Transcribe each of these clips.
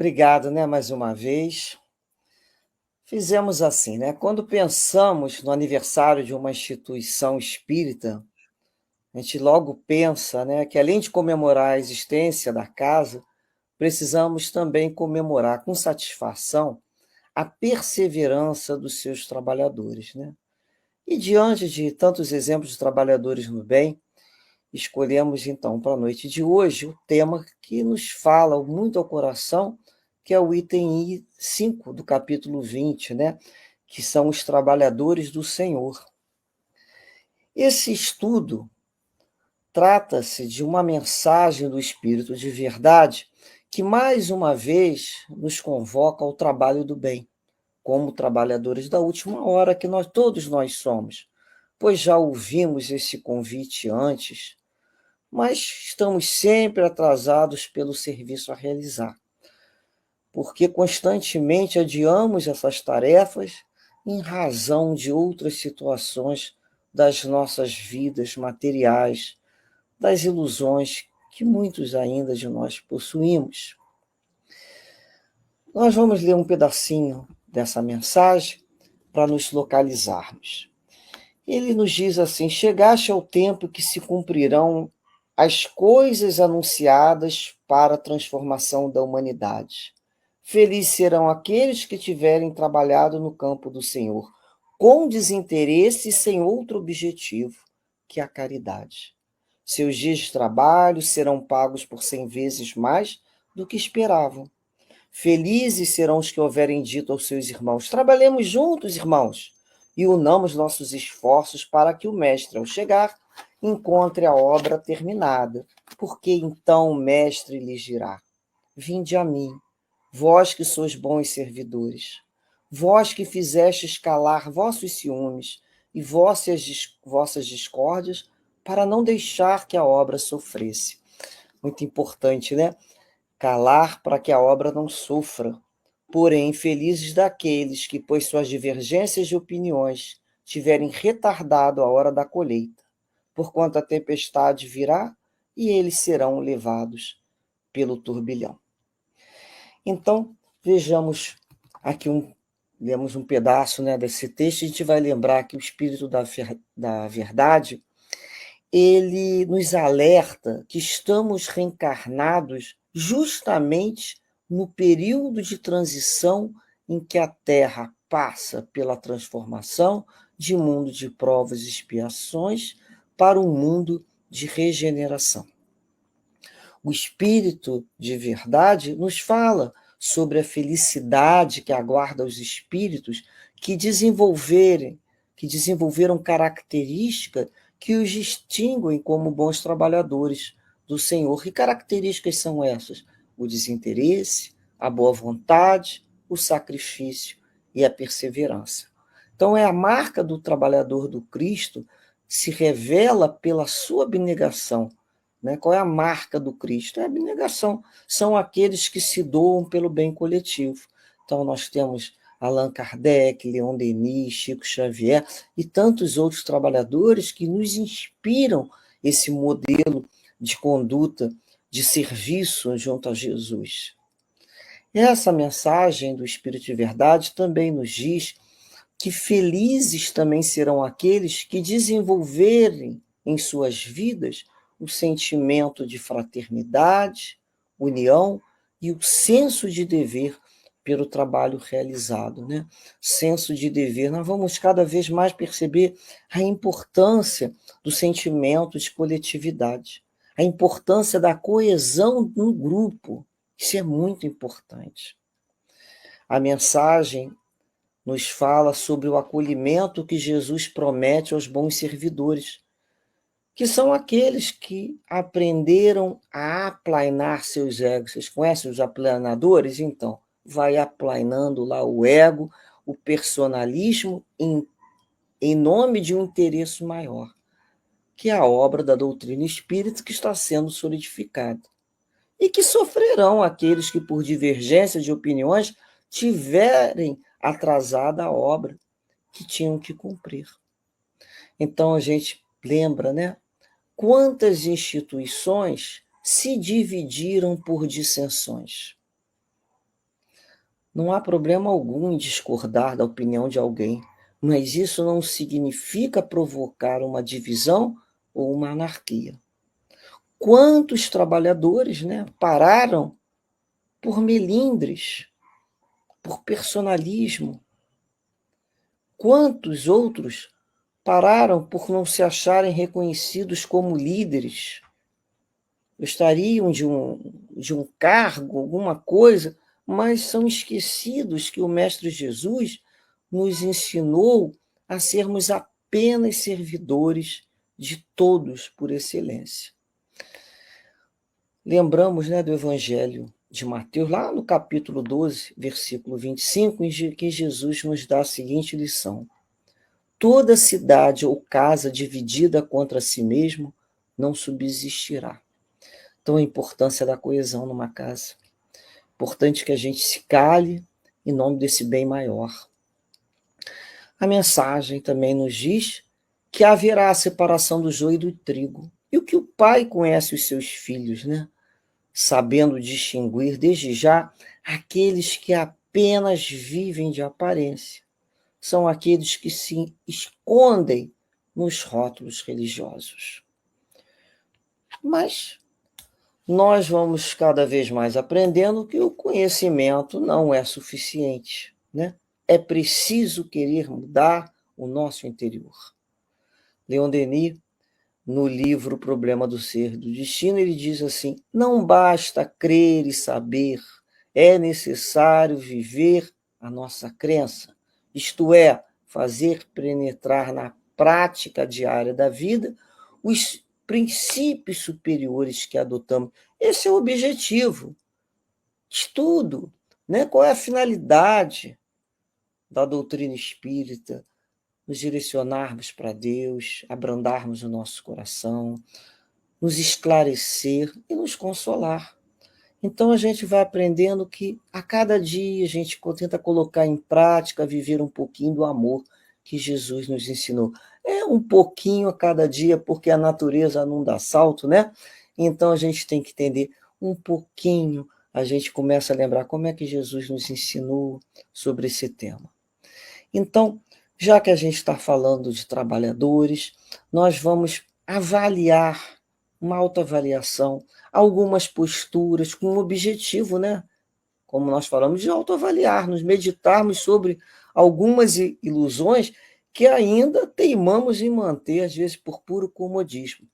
Obrigado, né, mais uma vez. Fizemos assim, né? Quando pensamos no aniversário de uma instituição espírita, a gente logo pensa, né, que além de comemorar a existência da casa, precisamos também comemorar com satisfação a perseverança dos seus trabalhadores, né? E diante de tantos exemplos de trabalhadores no bem, escolhemos então para a noite de hoje o tema que nos fala muito ao coração, que é o item 5 do capítulo 20, né? Que são os trabalhadores do Senhor. Esse estudo trata-se de uma mensagem do Espírito de verdade que, mais uma vez, nos convoca ao trabalho do bem, como trabalhadores da última hora que todos nós somos, pois já ouvimos esse convite antes, mas estamos sempre atrasados pelo serviço a realizar, porque constantemente adiamos essas tarefas em razão de outras situações das nossas vidas materiais, das ilusões que muitos ainda de nós possuímos. Nós vamos ler um pedacinho dessa mensagem para nos localizarmos. Ele nos diz assim: chegaste ao tempo que se cumprirão as coisas anunciadas para a transformação da humanidade. Felizes serão aqueles que tiverem trabalhado no campo do Senhor, com desinteresse e sem outro objetivo que a caridade. Seus dias de trabalho serão pagos por 100 vezes mais do que esperavam. Felizes serão os que houverem dito aos seus irmãos: trabalhemos juntos, irmãos, e unamos nossos esforços para que o Mestre, ao chegar, encontre a obra terminada. Porque então o Mestre lhes dirá: vinde a mim, vós que sois bons servidores, vós que fizestes calar vossos ciúmes e vossas discórdias, para não deixar que a obra sofresse. Muito importante, né? Calar para que a obra não sofra. Porém, felizes daqueles que, por suas divergências de opiniões, tiverem retardado a hora da colheita, porquanto a tempestade virá e eles serão levados pelo turbilhão. Então, vejamos aqui lemos um pedaço, né, desse texto, e a gente vai lembrar que o Espírito da Verdade, ele nos alerta que estamos reencarnados justamente no período de transição em que a Terra passa pela transformação de mundo de provas e expiações para um mundo de regeneração. O Espírito de Verdade nos fala sobre a felicidade que aguarda os espíritos que desenvolveram características que os distinguem como bons trabalhadores do Senhor. Que características são essas? O desinteresse, a boa vontade, o sacrifício e a perseverança. Então, é a marca do trabalhador do Cristo, se revela pela sua abnegação. Né? Qual é a marca do Cristo? É a abnegação. São aqueles que se doam pelo bem coletivo. Então, nós temos Allan Kardec, Leon Denis, Chico Xavier e tantos outros trabalhadores que nos inspiram esse modelo de conduta, de serviço junto a Jesus. Essa mensagem do Espírito de Verdade também nos diz que felizes também serão aqueles que desenvolverem em suas vidas o sentimento de fraternidade, união e o senso de dever pelo trabalho realizado, né? Senso de dever. Nós vamos cada vez mais perceber a importância do sentimento de coletividade, a importância da coesão no grupo. Isso é muito importante. A mensagem nos fala sobre o acolhimento que Jesus promete aos bons servidores, que são aqueles que aprenderam a aplainar seus egos. Vocês conhecem os aplanadores? Então, vai aplainando lá o ego, o personalismo, em nome de um interesse maior, que é a obra da doutrina espírita que está sendo solidificada. E que sofrerão aqueles que, por divergência de opiniões, tiverem atrasada a obra que tinham que cumprir. Então a gente lembra, né? Quantas instituições se dividiram por dissensões? Não há problema algum em discordar da opinião de alguém, mas isso não significa provocar uma divisão ou uma anarquia. Quantos trabalhadores, né, pararam por melindres, por personalismo? Quantos outros pararam por não se acharem reconhecidos como líderes? Gostariam de um cargo, alguma coisa, mas são esquecidos que o Mestre Jesus nos ensinou a sermos apenas servidores de todos por excelência. Lembramos, né, do Evangelho de Mateus, lá no capítulo 12, versículo 25, em que Jesus nos dá a seguinte lição: toda cidade ou casa dividida contra si mesmo não subsistirá. Então, a importância da coesão numa casa. Importante que a gente se cale em nome desse bem maior. A mensagem também nos diz que haverá a separação do joio e do trigo. E o que o pai conhece os seus filhos, né? Sabendo distinguir desde já aqueles que apenas vivem de aparência. São aqueles que se escondem nos rótulos religiosos. Mas nós vamos cada vez mais aprendendo que o conhecimento não é suficiente, né? É preciso querer mudar o nosso interior. Leon Denis, no livro O Problema do Ser e do Destino, ele diz assim: não basta crer e saber, é necessário viver a nossa crença, isto é, fazer penetrar na prática diária da vida os princípios superiores que adotamos. Esse é o objetivo. Estudo, né? Qual é a finalidade da doutrina espírita? Nos direcionarmos para Deus, abrandarmos o nosso coração, nos esclarecer e nos consolar. Então a gente vai aprendendo que a cada dia a gente tenta colocar em prática, viver um pouquinho do amor que Jesus nos ensinou. É um pouquinho a cada dia, porque a natureza não dá salto, né? Então a gente tem que entender um pouquinho, a gente começa a lembrar como é que Jesus nos ensinou sobre esse tema. Então, já que a gente está falando de trabalhadores, nós vamos avaliar, uma autoavaliação, algumas posturas com o objetivo, né? Como nós falamos, de autoavaliarmos, meditarmos sobre algumas ilusões que ainda teimamos em manter, às vezes por puro comodismo.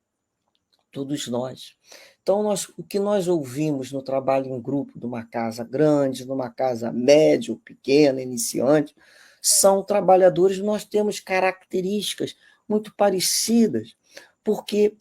Todos nós. Então, o que nós ouvimos no trabalho em grupo, numa casa grande, numa casa média ou pequena, iniciante, são trabalhadores, nós temos características muito parecidas, porque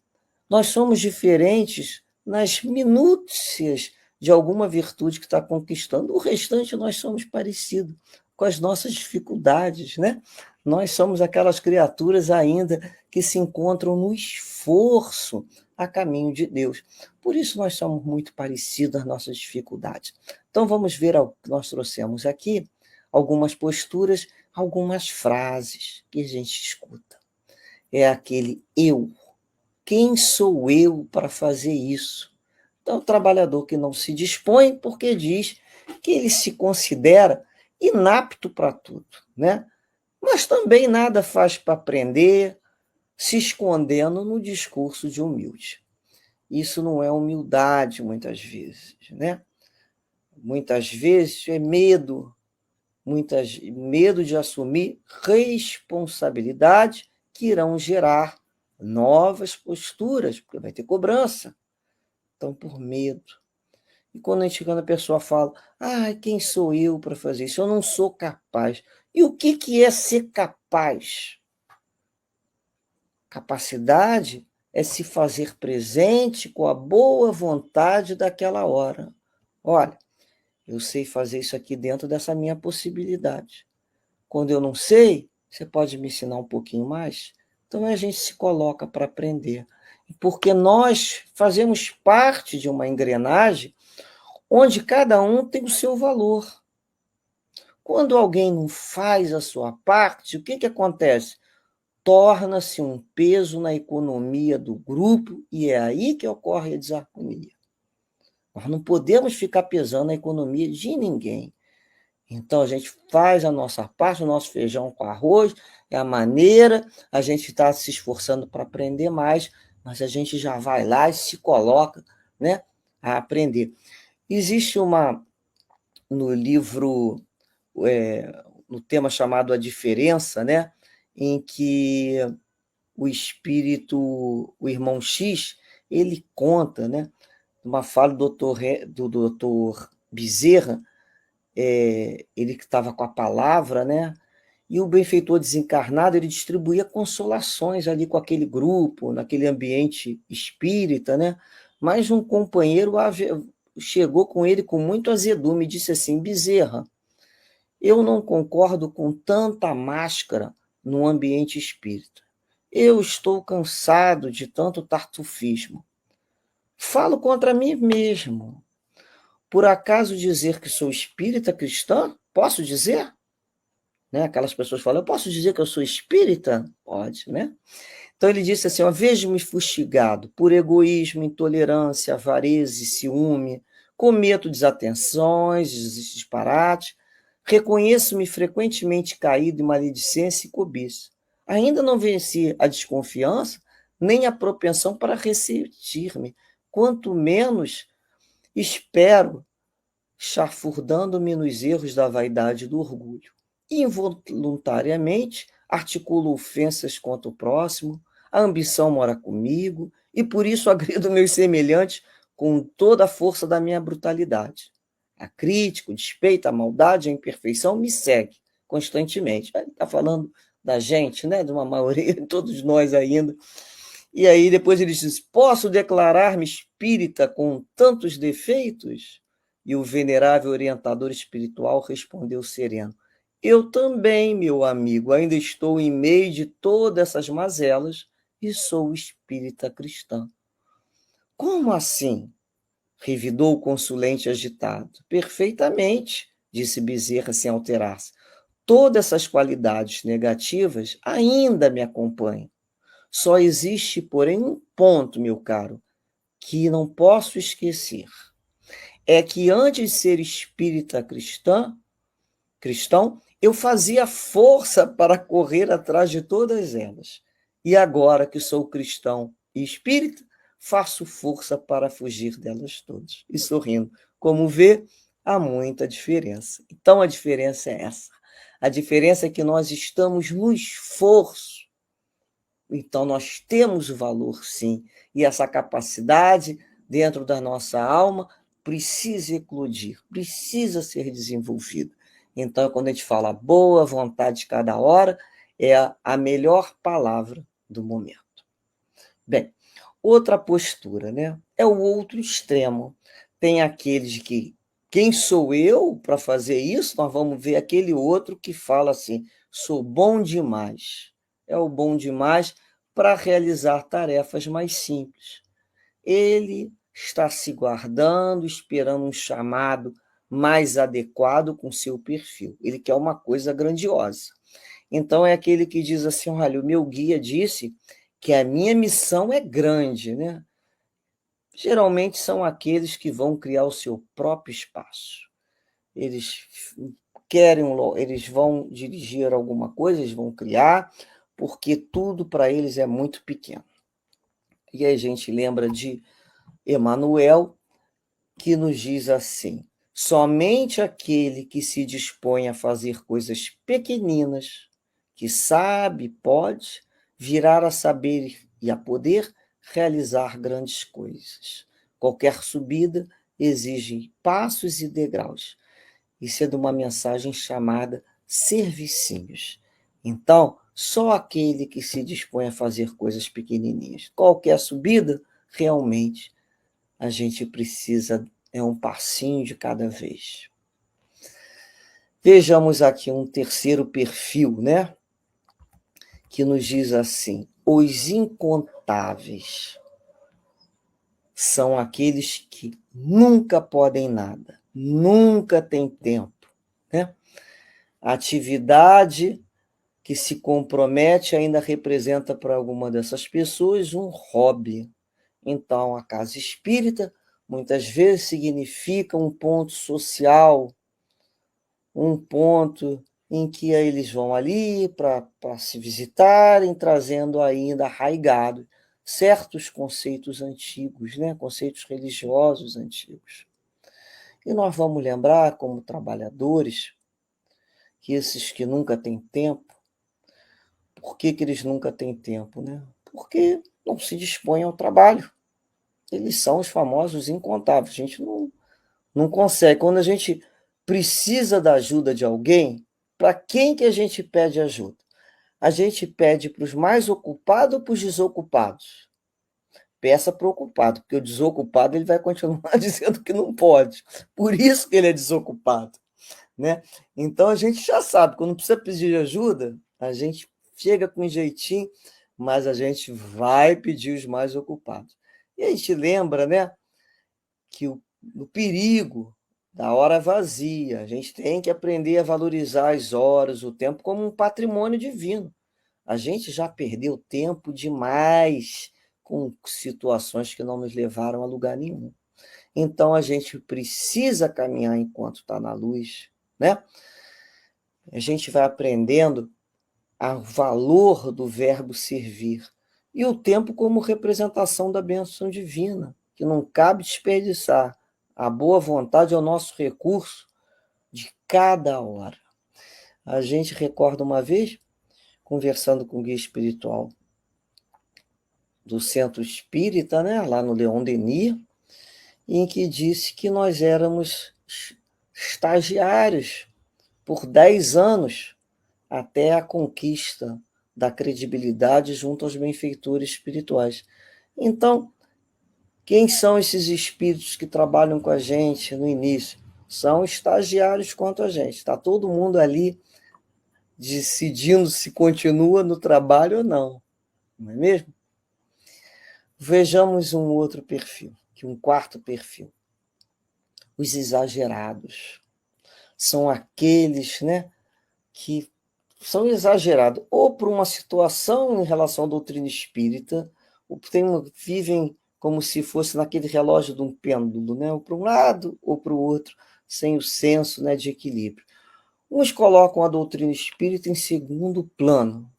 nós somos diferentes nas minúcias de alguma virtude que está conquistando. O restante nós somos parecidos com as nossas dificuldades, né? Nós somos aquelas criaturas ainda que se encontram no esforço a caminho de Deus. Por isso nós somos muito parecidos nas nossas dificuldades. Então vamos ver o que nós trouxemos aqui, algumas posturas, algumas frases que a gente escuta. É aquele eu. Quem sou eu para fazer isso? Então, o trabalhador que não se dispõe porque diz que ele se considera inapto para tudo, né? Mas também nada faz para aprender, se escondendo no discurso de humilde. Isso não é humildade, muitas vezes, né? Muitas vezes é medo, medo de assumir responsabilidade que irão gerar novas posturas, porque vai ter cobrança. Então, por medo. E quando a pessoa fala, quem sou eu para fazer isso? Eu não sou capaz. E o que é ser capaz? Capacidade é se fazer presente com a boa vontade daquela hora. Olha, eu sei fazer isso aqui dentro dessa minha possibilidade. Quando eu não sei, você pode me ensinar um pouquinho mais? Então a gente se coloca para aprender. Porque nós fazemos parte de uma engrenagem onde cada um tem o seu valor. Quando alguém não faz a sua parte, o que acontece? Torna-se um peso na economia do grupo e é aí que ocorre a desarmonia. Nós não podemos ficar pesando a economia de ninguém. Então, a gente faz a nossa parte, o nosso feijão com arroz, é a maneira, a gente está se esforçando para aprender mais, mas a gente já vai lá e se coloca, né, a aprender. Existe no livro, no tema chamado A Diferença, né, em que o irmão X, ele conta, né, uma fala do doutor Bezerra, ele que estava com a palavra, né? E o benfeitor desencarnado, ele distribuía consolações ali com aquele grupo, naquele ambiente espírita, né? Mas um companheiro chegou com ele com muito azedume e disse assim: Bezerra, eu não concordo com tanta máscara no ambiente espírita. Eu estou cansado de tanto tartufismo. Falo contra mim mesmo. Por acaso dizer que sou espírita cristã? Posso dizer? Né? Aquelas pessoas falam, eu posso dizer que eu sou espírita? Pode, né? Então ele disse assim, ó, vejo-me fustigado por egoísmo, intolerância, avareza e ciúme, cometo desatenções, disparates, reconheço-me frequentemente caído em maledicência e cobiça. Ainda não venci a desconfiança, nem a propensão para ressentir-me, quanto menos espero, chafurdando-me nos erros da vaidade e do orgulho. Involuntariamente, articulo ofensas contra o próximo, a ambição mora comigo, e por isso agrido meus semelhantes com toda a força da minha brutalidade. A crítica, o despeito, a maldade, a imperfeição me segue constantemente. Ele está falando da gente, né? De uma maioria, todos nós ainda. E aí depois ele diz, posso declarar-me espírita com tantos defeitos? E o venerável orientador espiritual respondeu sereno, eu também, meu amigo, ainda estou em meio de todas essas mazelas e sou espírita cristã. Como assim? Revidou o consulente agitado. Perfeitamente, disse Bezerra sem alterar-se. Todas essas qualidades negativas ainda me acompanham. Só existe, porém, um ponto, meu caro, que não posso esquecer. É que antes de ser espírita cristão, eu fazia força para correr atrás de todas elas. E agora que sou cristão e espírita, faço força para fugir delas todas. E sorrindo, como vê, há muita diferença. Então a diferença é essa. A diferença é que nós estamos no esforço. Então nós temos valor, sim. E essa capacidade dentro da nossa alma precisa eclodir, precisa ser desenvolvida. Então, quando a gente fala boa vontade cada hora, é a melhor palavra do momento. Bem, outra postura, né? É o outro extremo. Tem aqueles que, quem sou eu para fazer isso? Nós vamos ver aquele outro que fala assim, sou bom demais. É o bom demais para realizar tarefas mais simples. Ele está se guardando, esperando um chamado mais adequado com seu perfil. Ele quer uma coisa grandiosa. Então é aquele que diz assim, olha, o meu guia disse que a minha missão é grande, né? Geralmente são aqueles que vão criar o seu próprio espaço. Eles eles vão dirigir alguma coisa, eles vão criar, porque tudo para eles é muito pequeno. E aí a gente lembra de Emmanuel, que nos diz assim, somente aquele que se dispõe a fazer coisas pequeninas, que sabe e pode, virar a saber e a poder realizar grandes coisas. Qualquer subida exige passos e degraus. Isso é de uma mensagem chamada servicinhos. Então, só aquele que se dispõe a fazer coisas pequenininhas. Qualquer subida, realmente, a gente precisa, é um passinho de cada vez. Vejamos aqui um terceiro perfil, né? Que nos diz assim, os incontáveis são aqueles que nunca podem nada, nunca têm tempo, né? A atividade que se compromete ainda representa para alguma dessas pessoas um hobby. Então, a casa espírita muitas vezes significa um ponto social um ponto em que aí eles vão ali para se visitarem, trazendo ainda arraigado certos conceitos antigos, né? Conceitos religiosos antigos. E nós vamos lembrar, como trabalhadores, que esses que nunca têm tempo, por que eles nunca têm tempo, né? Porque não se dispõem ao trabalho. Eles são os famosos incontáveis. A gente não consegue. Quando a gente precisa da ajuda de alguém, para quem que a gente pede ajuda? A gente pede para os mais ocupados ou para os desocupados? Peça para o ocupado, porque o desocupado ele vai continuar dizendo que não pode. Por isso que ele é desocupado, né? Então a gente já sabe, quando precisa pedir ajuda, a gente chega com um jeitinho, mas a gente vai pedir os mais ocupados. E a gente lembra, né, que o perigo da hora vazia, a gente tem que aprender a valorizar as horas, o tempo como um patrimônio divino. A gente já perdeu tempo demais com situações que não nos levaram a lugar nenhum. Então a gente precisa caminhar enquanto está na luz, né? A gente vai aprendendo o valor do verbo servir e o tempo como representação da bênção divina, que não cabe desperdiçar. A boa vontade é o nosso recurso de cada hora. A gente recorda uma vez, conversando com o guia espiritual do Centro Espírita, né, lá no Leon Denis, em que disse que nós éramos estagiários por 10 anos até a conquista da credibilidade junto aos benfeitores espirituais. Então, quem são esses espíritos que trabalham com a gente no início? São estagiários quanto a gente. Está todo mundo ali decidindo se continua no trabalho ou não. Não é mesmo? Vejamos um outro perfil, um quarto perfil. Os exagerados. São aqueles, né, que são exagerados, ou por uma situação em relação à doutrina espírita, ou vivem como se fosse naquele relógio de um pêndulo, né, ou para um lado ou para o outro, sem o senso, né, de equilíbrio. Uns colocam a doutrina espírita em segundo plano,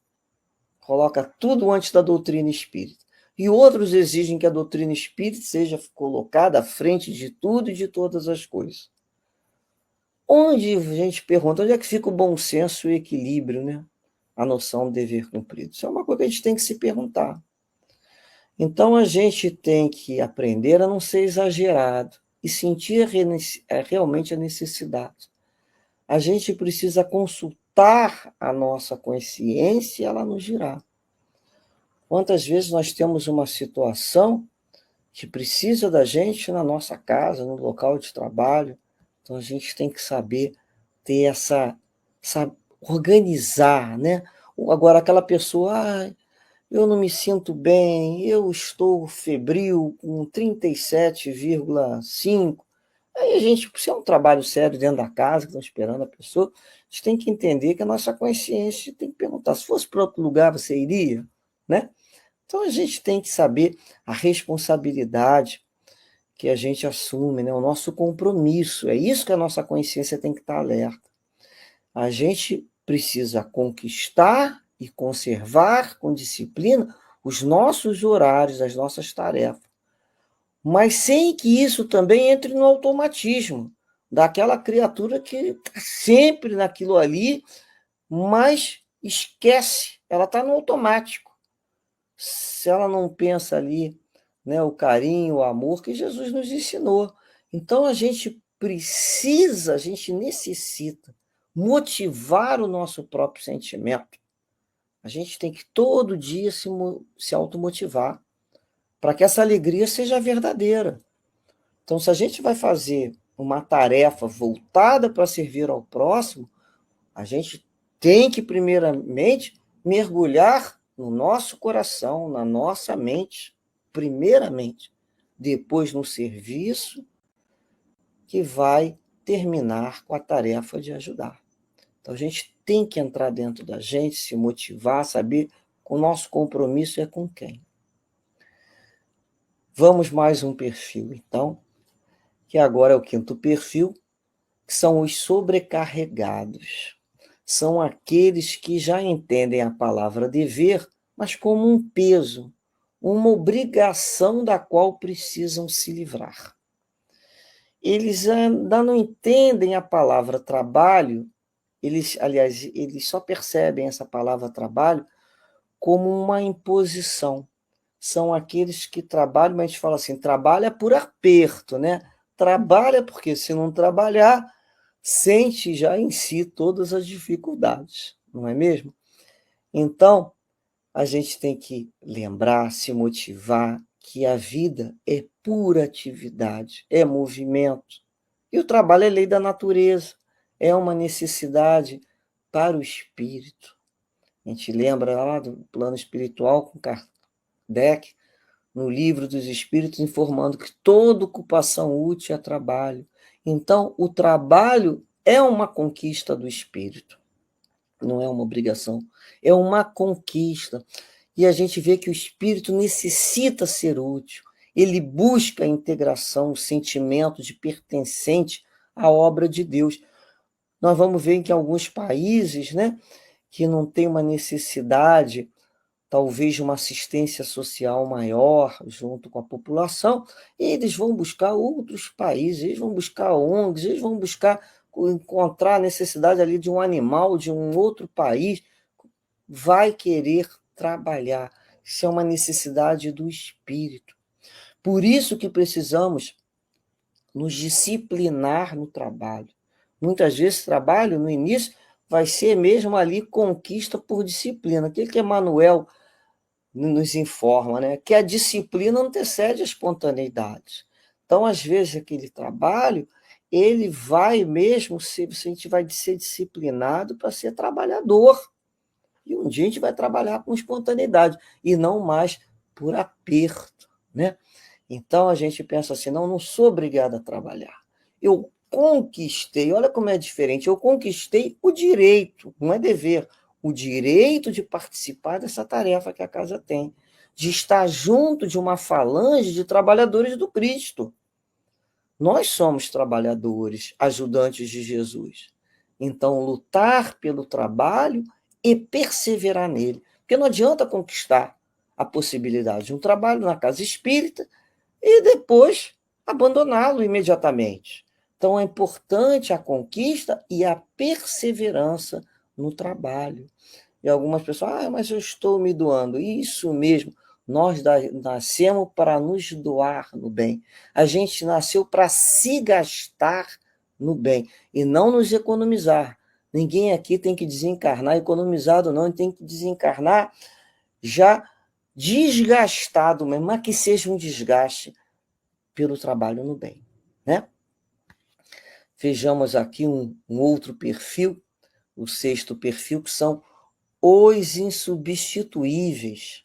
coloca tudo antes da doutrina espírita. E outros exigem que a doutrina espírita seja colocada à frente de tudo e de todas as coisas. Onde a gente pergunta, onde é que fica o bom senso e o equilíbrio, né? A noção do dever cumprido. Isso é uma coisa que a gente tem que se perguntar. Então a gente tem que aprender a não ser exagerado e sentir realmente a necessidade. A gente precisa consultar a nossa consciência e ela nos dirá. Quantas vezes nós temos uma situação que precisa da gente na nossa casa, no local de trabalho, então a gente tem que saber ter essa organizar, né? Agora aquela pessoa, eu não me sinto bem, eu estou febril com 37,5. Aí a gente, se é um trabalho sério dentro da casa, que estão esperando a pessoa, a gente tem que entender que a nossa consciência tem que perguntar, se fosse para outro lugar, você iria? Né? Então a gente tem que saber a responsabilidade que a gente assume, né? O nosso compromisso. É isso que a nossa consciência tem que estar alerta. A gente precisa conquistar e conservar com disciplina os nossos horários, as nossas tarefas. Mas sem que isso também entre no automatismo daquela criatura que está sempre naquilo ali, mas esquece, ela está no automático. Se ela não pensa ali, né, o carinho, o amor que Jesus nos ensinou. Então a gente precisa, a gente necessita motivar o nosso próprio sentimento. A gente tem que todo dia se automotivar para que essa alegria seja verdadeira. Então, se a gente vai fazer uma tarefa voltada para servir ao próximo, a gente tem que, primeiramente, mergulhar no nosso coração, na nossa mente, primeiramente, depois no serviço, que vai terminar com a tarefa de ajudar. Então, a gente tem que entrar dentro da gente, se motivar, saber que o nosso compromisso é com quem. Vamos mais um perfil, então, que agora é o quinto perfil, que são os sobrecarregados. São aqueles que já entendem a palavra dever, mas como um peso, uma obrigação da qual precisam se livrar. Eles ainda não entendem a palavra trabalho, eles só percebem essa palavra trabalho como uma imposição. São aqueles que trabalham, mas a gente fala assim, trabalha por aperto, né? Trabalha porque se não trabalhar, sente já em si todas as dificuldades, não é mesmo? Então, a gente tem que lembrar, se motivar que a vida é pura atividade, é movimento. E o trabalho é lei da natureza, é uma necessidade para o espírito. A gente lembra lá do plano espiritual com Kardec, no livro dos Espíritos, informando que toda ocupação útil é trabalho. Então, o trabalho é uma conquista do espírito, não é uma obrigação, é uma conquista. E a gente vê que o espírito necessita ser útil, ele busca a integração, o sentimento de pertencente à obra de Deus. Nós vamos ver que em alguns países, né, que não tem uma necessidade, talvez de uma assistência social maior junto com a população, eles vão buscar outros países, eles vão buscar ONGs, eles vão buscar encontrar a necessidade ali de um animal de um outro país, vai querer trabalhar. Isso é uma necessidade do espírito. Por isso que precisamos nos disciplinar no trabalho. Muitas vezes trabalho, no início, vai ser mesmo ali conquista por disciplina. Aquilo que Emmanuel nos informa, né? Que a disciplina antecede a espontaneidade. Então, às vezes, aquele trabalho, ele vai mesmo, se a gente vai ser disciplinado para ser trabalhador. E um dia a gente vai trabalhar com espontaneidade, e não mais por aperto, né? Então, a gente pensa assim, não sou obrigado a trabalhar. Eu conquistei, olha como é diferente, eu conquistei o direito, não é dever, o direito de participar dessa tarefa que a casa tem, de estar junto de uma falange de trabalhadores do Cristo. Nós somos trabalhadores, ajudantes de Jesus. Então, lutar pelo trabalho e perseverar nele. Porque não adianta conquistar a possibilidade de um trabalho na casa espírita e depois abandoná-lo imediatamente. Então, é importante a conquista e a perseverança no trabalho. E algumas pessoas, mas eu estou me doando. Isso mesmo, nós nascemos para nos doar no bem. A gente nasceu para se gastar no bem e não nos economizar. Ninguém aqui tem que desencarnar economizado, não, tem que desencarnar já desgastado mesmo, mas que seja um desgaste pelo trabalho no bem, né? Vejamos aqui um outro perfil, o sexto perfil, que são os insubstituíveis.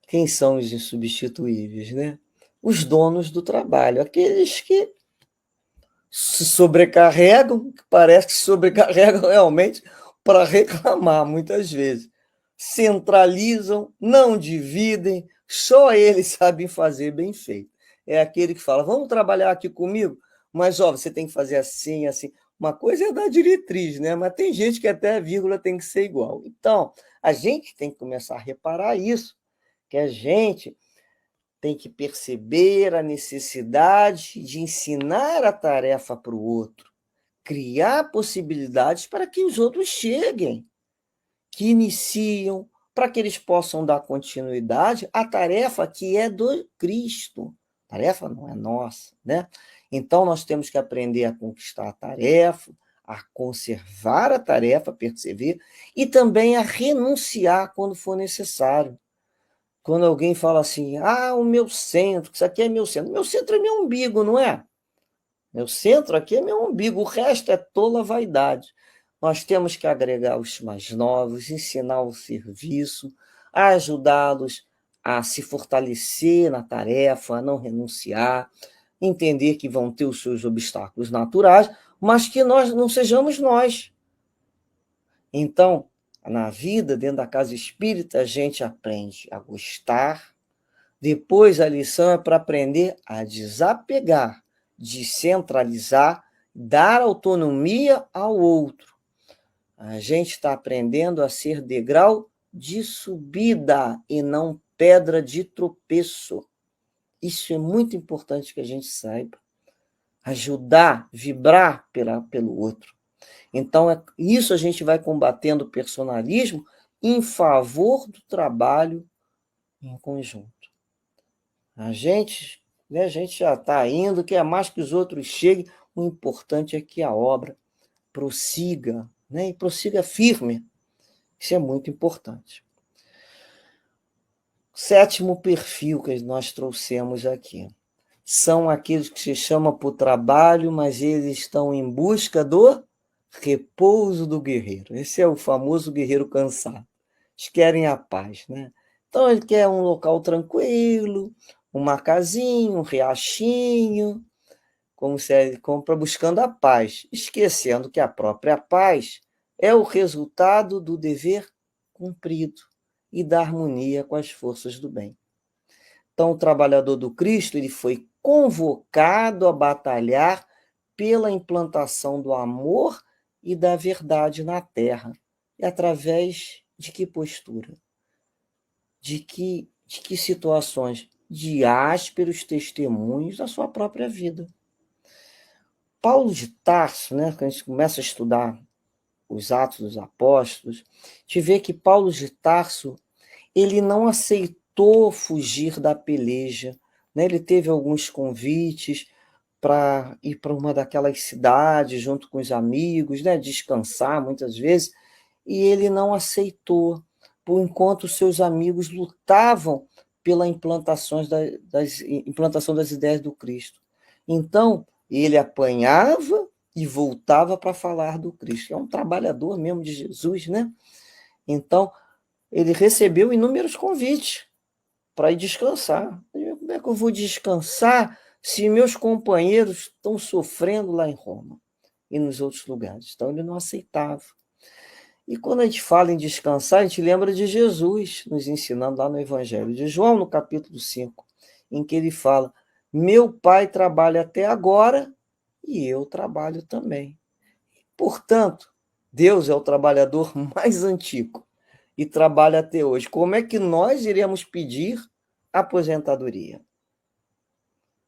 Quem são os insubstituíveis, né? Os donos do trabalho, aqueles que se sobrecarregam, que parece que se sobrecarregam realmente para reclamar, muitas vezes. Centralizam, não dividem, só eles sabem fazer bem feito. É aquele que fala, vamos trabalhar aqui comigo, mas ó, você tem que fazer assim, assim. Uma coisa é dar diretriz, né? Mas tem gente que até a vírgula tem que ser igual. Então, a gente tem que começar a reparar isso, que a gente tem que perceber a necessidade de ensinar a tarefa para o outro, criar possibilidades para que os outros cheguem, que iniciam, para que eles possam dar continuidade à tarefa que é do Cristo. A tarefa não é nossa, né? Então, nós temos que aprender a conquistar a tarefa, a conservar a tarefa, perceber, e também a renunciar quando for necessário. Quando alguém fala assim, o meu centro, isso aqui é meu centro é meu umbigo, não é? Meu centro aqui é meu umbigo, o resto é tola vaidade. Nós temos que agregar os mais novos, ensinar o serviço, ajudá-los a se fortalecer na tarefa, a não renunciar, entender que vão ter os seus obstáculos naturais, mas que nós não sejamos nós. Então, na vida, dentro da casa espírita, a gente aprende a gostar. Depois, a lição é para aprender a desapegar, descentralizar dar autonomia ao outro. A gente está aprendendo a ser degrau de subida e não pedra de tropeço. Isso é muito importante que a gente saiba. Ajudar, vibrar pelo outro. Então, isso a gente vai combatendo o personalismo em favor do trabalho em conjunto. A gente já está indo, quer mais que os outros cheguem. O importante é que a obra prossiga, né? E prossiga firme. Isso é muito importante. Sétimo perfil que nós trouxemos aqui são aqueles que se chamam para o trabalho, mas eles estão em busca do repouso do guerreiro. Esse é o famoso guerreiro cansado. Eles querem a paz, né? Então ele quer um local tranquilo, uma casinha, um riachinho, como se ele compra buscando a paz, esquecendo que a própria paz é o resultado do dever cumprido e da harmonia com as forças do bem. Então, o trabalhador do Cristo ele foi convocado a batalhar pela implantação do amor e da verdade na terra. E através de que postura? De que situações? De ásperos testemunhos da sua própria vida. Paulo de Tarso, né, quando a gente começa a estudar os Atos dos Apóstolos, a gente vê que Paulo de Tarso ele não aceitou fugir da peleja, né? Ele teve alguns convites para ir para uma daquelas cidades junto com os amigos, né? Descansar muitas vezes, e ele não aceitou, por enquanto seus amigos lutavam pela implantação das ideias do Cristo. Então, ele apanhava e voltava para falar do Cristo. É um trabalhador mesmo de Jesus, né? Então, ele recebeu inúmeros convites para ir descansar. Como é que eu vou descansar se meus companheiros estão sofrendo lá em Roma e nos outros lugares? Então, ele não aceitava. E quando a gente fala em descansar, a gente lembra de Jesus nos ensinando lá no Evangelho de João, no capítulo 5, em que ele fala: meu Pai trabalha até agora e eu trabalho também. Portanto, Deus é o trabalhador mais antigo e trabalha até hoje. Como é que nós iremos pedir aposentadoria?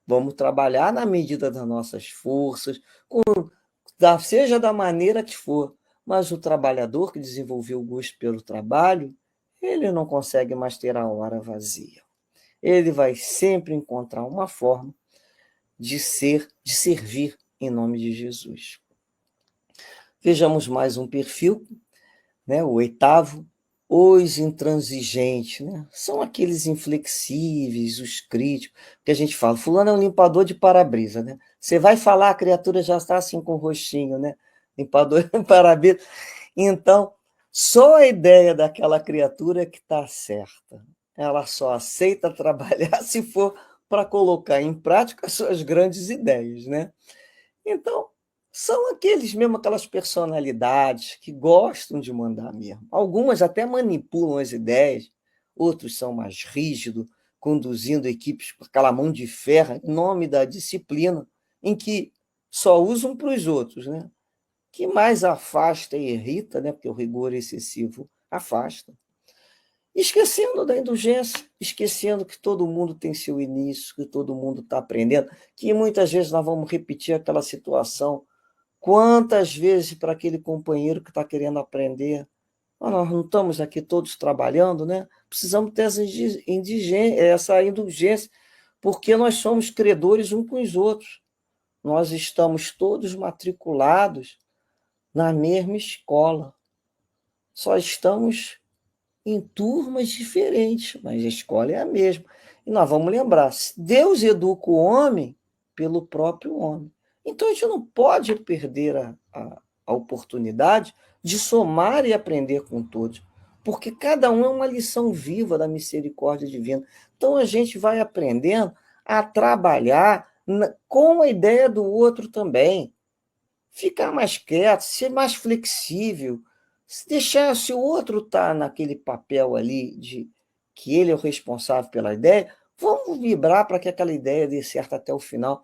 Vamos trabalhar na medida das nossas forças, seja da maneira que for, mas o trabalhador que desenvolveu o gosto pelo trabalho, ele não consegue mais ter a hora vazia. Ele vai sempre encontrar uma forma de servir em nome de Jesus. Vejamos mais um perfil, né? O oitavo, os intransigentes, né? São aqueles inflexíveis, os críticos, que a gente fala, fulano é um limpador de para-brisa, né? Você vai falar, a criatura já está assim com o rostinho, né? Limpador de para-brisa. Então, só a ideia daquela criatura que está certa. Ela só aceita trabalhar se for para colocar em prática as suas grandes ideias, né? Então, são aquelas personalidades que gostam de mandar mesmo. Algumas até manipulam as ideias, outros são mais rígidos, conduzindo equipes com aquela mão de ferro, em nome da disciplina, em que só usam para os outros, né? Que mais afasta e irrita, né? Porque o rigor excessivo afasta. Esquecendo da indulgência, esquecendo que todo mundo tem seu início, que todo mundo está aprendendo, que muitas vezes nós vamos repetir aquela situação. Quantas vezes para aquele companheiro que está querendo aprender? Nós não estamos aqui todos trabalhando, né? Precisamos ter essa indulgência, porque nós somos credores uns com os outros. Nós estamos todos matriculados na mesma escola. Só estamos em turmas diferentes, mas a escola é a mesma. E nós vamos lembrar, Deus educa o homem pelo próprio homem. Então a gente não pode perder a oportunidade de somar e aprender com todos, porque cada um é uma lição viva da misericórdia divina. Então a gente vai aprendendo a trabalhar com a ideia do outro também. Ficar mais quieto, ser mais flexível, se o outro está naquele papel ali de que ele é o responsável pela ideia, vamos vibrar para que aquela ideia dê certo até o final.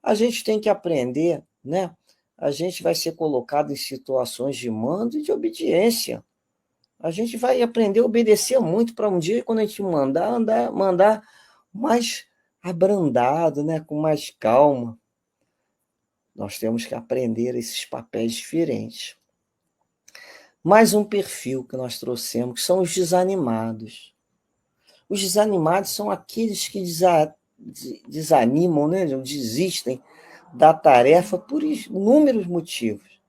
A gente tem que aprender, né, a gente vai ser colocado em situações de mando e de obediência. A gente vai aprender a obedecer muito para um dia, quando a gente mandar mais abrandado, né? Com mais calma. Nós temos que aprender esses papéis diferentes. Mais um perfil que nós trouxemos, que são os desanimados. Os desanimados são aqueles que desanimam, né? Desistem da tarefa por inúmeros motivos.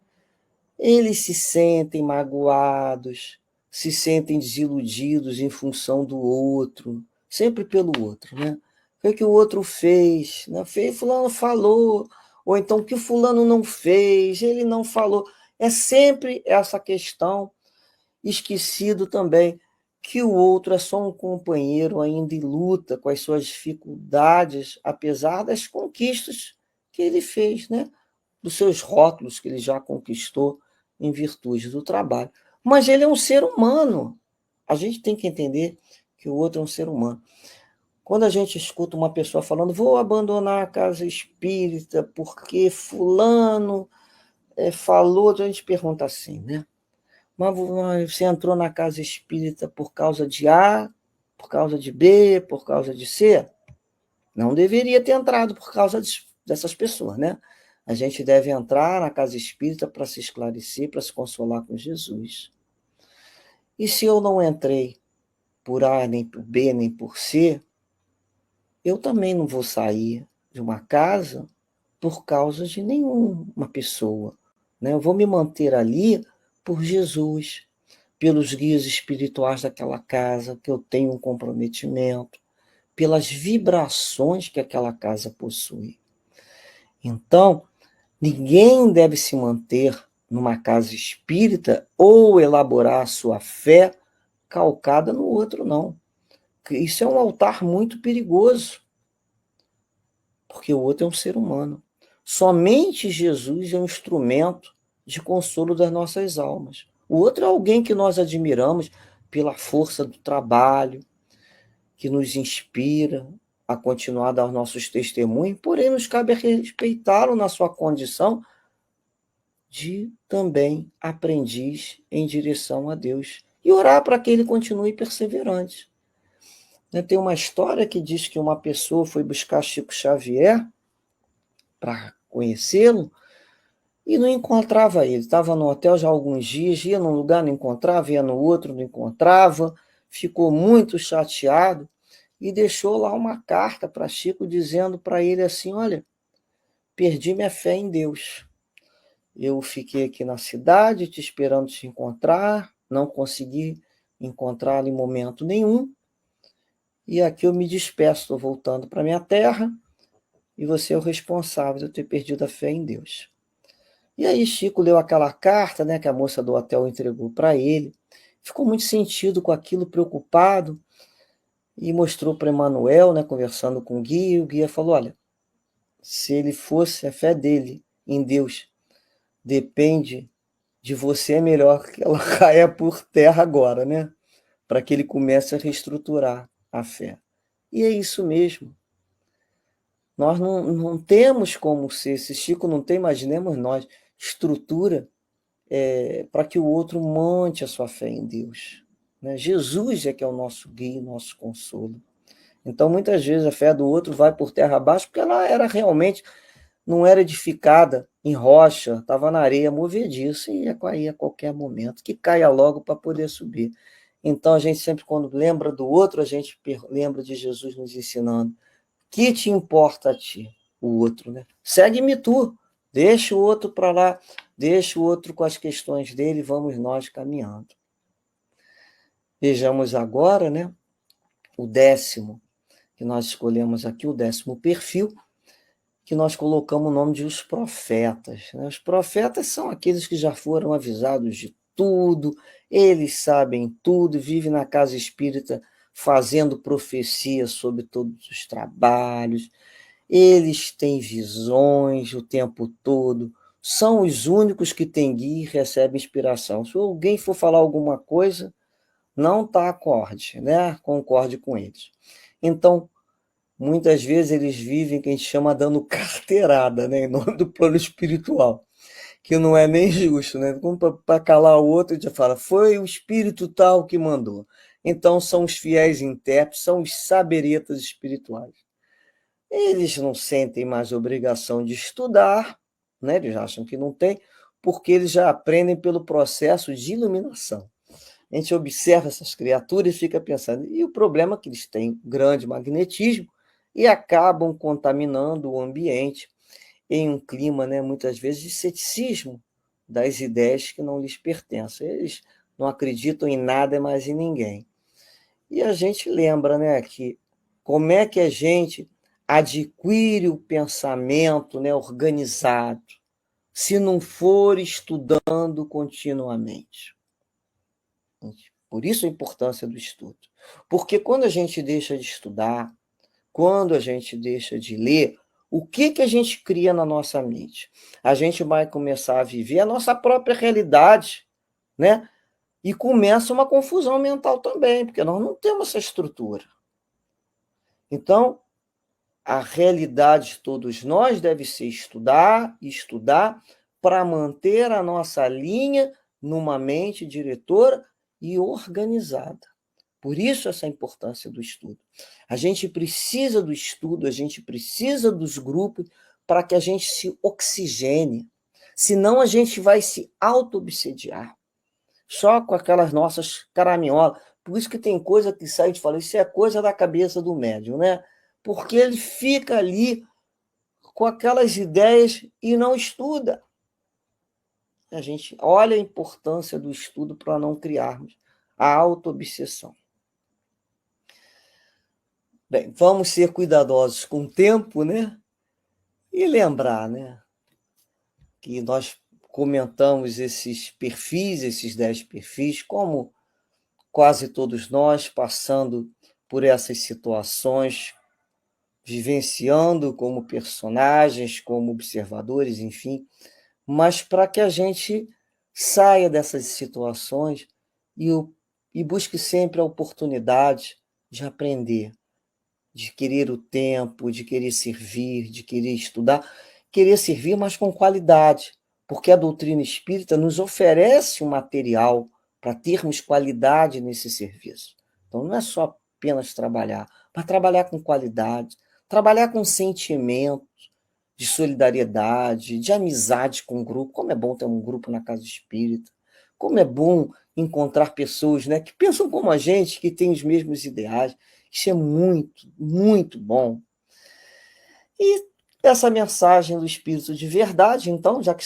Eles se sentem magoados, se sentem desiludidos em função do outro, sempre pelo outro, né? O que o outro fez, né? Fulano falou, ou então o que o fulano não fez, ele não falou. É sempre essa questão, esquecido também que o outro é só um companheiro ainda em luta com as suas dificuldades, apesar das conquistas que ele fez, né? Dos seus rótulos que ele já conquistou em virtude do trabalho. Mas ele é um ser humano. A gente tem que entender que o outro é um ser humano. Quando a gente escuta uma pessoa falando, vou abandonar a casa espírita porque fulano falou, a gente pergunta assim, né? Mas você entrou na casa espírita por causa de A, por causa de B, por causa de C? Não deveria ter entrado por causa dessas pessoas, né? A gente deve entrar na casa espírita para se esclarecer, para se consolar com Jesus. E se eu não entrei por A, nem por B, nem por C, eu também não vou sair de uma casa por causa de nenhuma pessoa, né? Eu vou me manter ali por Jesus, pelos guias espirituais daquela casa, que eu tenho um comprometimento, pelas vibrações que aquela casa possui. Então, ninguém deve se manter numa casa espírita ou elaborar a sua fé calcada no outro, não. Isso é um altar muito perigoso, porque o outro é um ser humano. Somente Jesus é um instrumento de consolo das nossas almas. O outro é alguém que nós admiramos pela força do trabalho, que nos inspira a continuar a dar os nossos testemunhos, porém nos cabe respeitá-lo na sua condição de também aprendiz em direção a Deus e orar para que ele continue perseverante. Tem uma história que diz que uma pessoa foi buscar Chico Xavier para conhecê-lo e não encontrava ele. Estava no hotel já há alguns dias, ia num lugar, não encontrava, ia no outro, não encontrava, ficou muito chateado e deixou lá uma carta para Chico dizendo para ele assim, olha, perdi minha fé em Deus. Eu fiquei aqui na cidade te esperando te encontrar, não consegui encontrá-lo em momento nenhum, e aqui eu me despeço, estou voltando para minha terra, e você é o responsável de eu ter perdido a fé em Deus. E aí Chico leu aquela carta, né, que a moça do hotel entregou para ele, ficou muito sentido com aquilo, preocupado, e mostrou para Emmanuel, né, conversando com o guia falou, olha, se ele fosse a fé dele em Deus, depende de você, é melhor que ela caia por terra agora, né, para que ele comece a reestruturar a fé. E é isso mesmo. Nós não temos como ser, se Chico não tem, imaginemos nós, estrutura para que o outro monte a sua fé em Deus. Né? Jesus é que é o nosso guia, nosso consolo. Então, muitas vezes, a fé do outro vai por terra abaixo, porque ela era realmente, não era edificada em rocha, estava na areia movediça e ia cair a qualquer momento, que caia logo para poder subir. Então, a gente sempre, quando lembra do outro, a gente lembra de Jesus nos ensinando. Que te importa a ti? O outro, né? Segue-me tu, deixa o outro para lá, deixa o outro com as questões dele, vamos nós caminhando. Vejamos agora, né, o 10º, que nós escolhemos aqui, o 10º perfil, que nós colocamos o nome de os profetas. Né? Os profetas são aqueles que já foram avisados de tudo, eles sabem tudo, vivem na casa espírita fazendo profecia sobre todos os trabalhos, eles têm visões o tempo todo, são os únicos que têm guia e recebem inspiração. Se alguém for falar alguma coisa, não está acorde, né? Concorde com eles. Então, muitas vezes eles vivem o que a gente chama dando carteirada, né? Em nome do plano espiritual. que não é nem justo, né? Como para calar o outro, já fala, foi o espírito tal que mandou. Então são os fiéis intérpretes, são os saberetas espirituais. Eles não sentem mais obrigação de estudar, né? Eles acham que não tem, porque eles já aprendem pelo processo de iluminação. A gente observa essas criaturas e fica pensando, e o problema é que eles têm grande magnetismo e acabam contaminando o ambiente em um clima, né, muitas vezes, de ceticismo das ideias que não lhes pertencem. Eles não acreditam em nada mais em ninguém. E a gente lembra, né, que como é que a gente adquire o pensamento, né, organizado, se não for estudando continuamente. Por isso a importância do estudo. Porque quando a gente deixa de estudar, quando a gente deixa de ler, o que a gente cria na nossa mente? A gente vai começar a viver a nossa própria realidade, né? E começa uma confusão mental também, porque nós não temos essa estrutura. Então, a realidade de todos nós deve ser estudar, para manter a nossa linha numa mente diretora e organizada. Por isso essa importância do estudo. A gente precisa do estudo, a gente precisa dos grupos para que a gente se oxigene. Senão a gente vai se auto-obsediar. Só com aquelas nossas caraminholas. Por isso que tem coisa que sai de falar, isso é coisa da cabeça do médium, né? Porque ele fica ali com aquelas ideias e não estuda. A gente olha a importância do estudo para não criarmos a auto-obsessão. Bem, vamos ser cuidadosos com o tempo, né? E lembrar, né, que nós comentamos esses perfis, esses 10 perfis, como quase todos nós, passando por essas situações, vivenciando como personagens, como observadores, enfim, mas para que a gente saia dessas situações e busque sempre a oportunidade de aprender, de querer o tempo, de querer servir, de querer estudar, querer servir, mas com qualidade, porque a doutrina espírita nos oferece um material para termos qualidade nesse serviço. Então, não é só apenas trabalhar, mas trabalhar com qualidade, trabalhar com sentimento de solidariedade, de amizade com o grupo. Como é bom ter um grupo na casa espírita, como é bom encontrar pessoas, né, que pensam como a gente, que têm os mesmos ideais. Isso é muito, muito bom. E essa mensagem do Espírito de Verdade, então, já que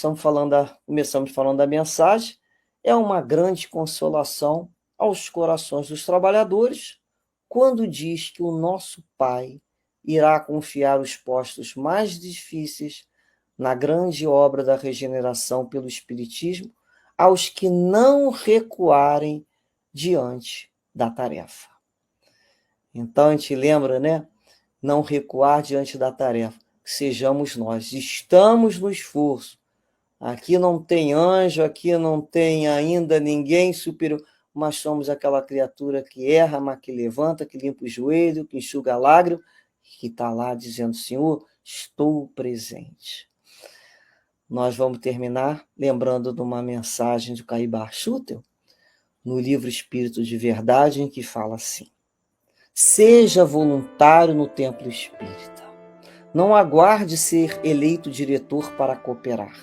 começamos falando da mensagem, é uma grande consolação aos corações dos trabalhadores, quando diz que o nosso Pai irá confiar os postos mais difíceis na grande obra da regeneração pelo Espiritismo aos que não recuarem diante da tarefa. Então a gente lembra, né? Não recuar diante da tarefa. Que sejamos nós. Estamos no esforço. Aqui não tem anjo, aqui não tem ainda ninguém superior, mas somos aquela criatura que erra, mas que levanta, que limpa o joelho, que enxuga a lágrima, que está lá dizendo, Senhor, estou presente. Nós vamos terminar lembrando de uma mensagem de Caibar Schutel, no livro Espírito de Verdade, em que fala assim: seja voluntário no templo espírita. Não aguarde ser eleito diretor para cooperar.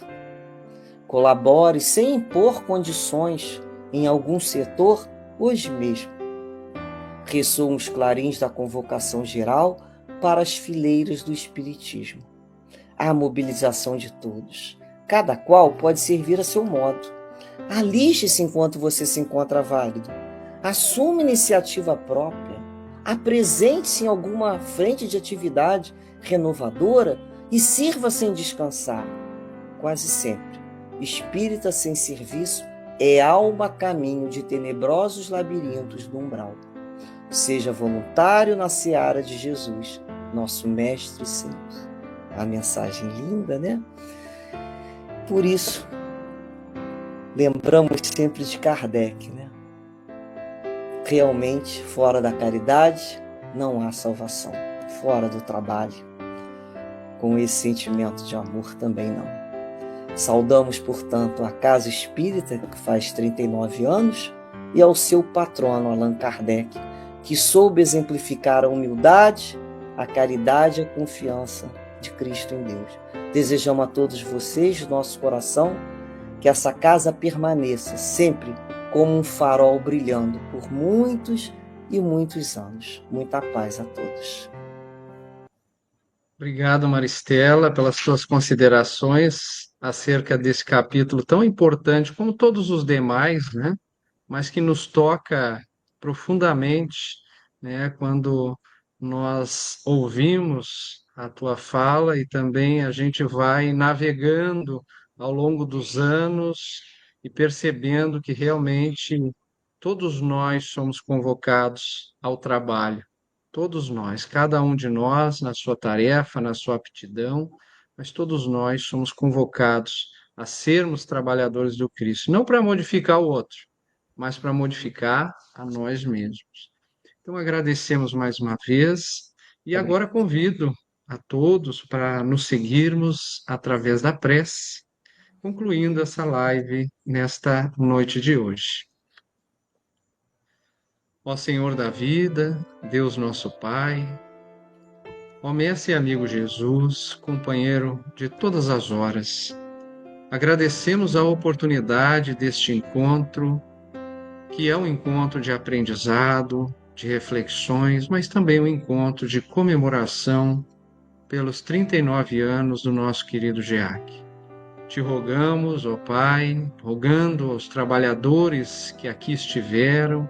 Colabore sem impor condições em algum setor hoje mesmo. Ressoam os clarins da convocação geral para as fileiras do espiritismo. Há mobilização de todos. Cada qual pode servir a seu modo. Aliste-se enquanto você se encontra válido. Assuma iniciativa própria. Apresente-se em alguma frente de atividade renovadora e sirva sem descansar. Quase sempre, espírita sem serviço é alma a caminho de tenebrosos labirintos do umbral. Seja voluntário na seara de Jesus, nosso Mestre e Senhor. A mensagem linda, né? Por isso, lembramos sempre de Kardec, né? Realmente, fora da caridade, não há salvação. Fora do trabalho, com esse sentimento de amor também não. Saudamos, portanto, a Casa Espírita, que faz 39 anos, e ao seu patrono, Allan Kardec, que soube exemplificar a humildade, a caridade e a confiança de Cristo em Deus. Desejamos a todos vocês, do nosso coração, que essa casa permaneça sempre como um farol brilhando por muitos e muitos anos. Muita paz a todos. Obrigado, Maristela, pelas suas considerações acerca desse capítulo tão importante, como todos os demais, né? Mas que nos toca profundamente, né? Quando nós ouvimos a tua fala e também a gente vai navegando ao longo dos anos e percebendo que realmente todos nós somos convocados ao trabalho. Todos nós, cada um de nós, na sua tarefa, na sua aptidão, mas todos nós somos convocados a sermos trabalhadores do Cristo, não para modificar o outro, mas para modificar a nós mesmos. Então, agradecemos mais uma vez e agora convido a todos para nos seguirmos através da prece, concluindo essa live nesta noite de hoje. Ó Senhor da vida, Deus nosso Pai, ó Mestre e amigo Jesus, companheiro de todas as horas, agradecemos a oportunidade deste encontro, que é um encontro de aprendizado, de reflexões, mas também um encontro de comemoração pelos 39 anos do nosso querido GEAC. Te rogamos, ó Pai, rogando aos trabalhadores que aqui estiveram,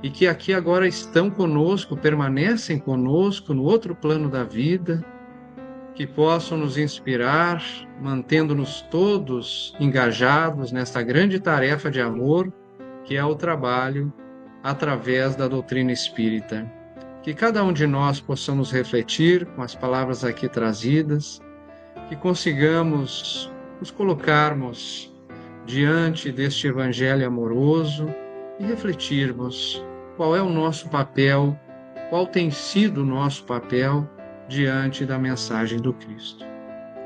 e que aqui agora estão conosco, permanecem conosco no outro plano da vida, que possam nos inspirar, mantendo-nos todos engajados nesta grande tarefa de amor, que é o trabalho através da doutrina espírita. Que cada um de nós possamos refletir com as palavras aqui trazidas, que consigamos nos colocarmos diante deste evangelho amoroso e refletirmos qual é o nosso papel, qual tem sido o nosso papel diante da mensagem do Cristo.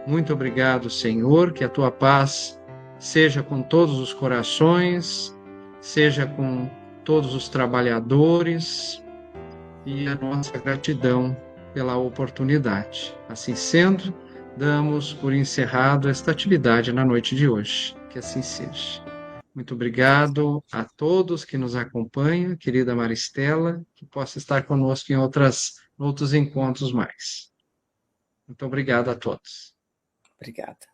Muito obrigado, Senhor, que a tua paz seja com todos os corações, seja com todos os trabalhadores, e a nossa gratidão pela oportunidade. Assim sendo, damos por encerrado esta atividade na noite de hoje. Que assim seja. Muito obrigado a todos que nos acompanham, querida Maristela, que possa estar conosco em outros encontros mais. Muito obrigado a todos. Obrigada.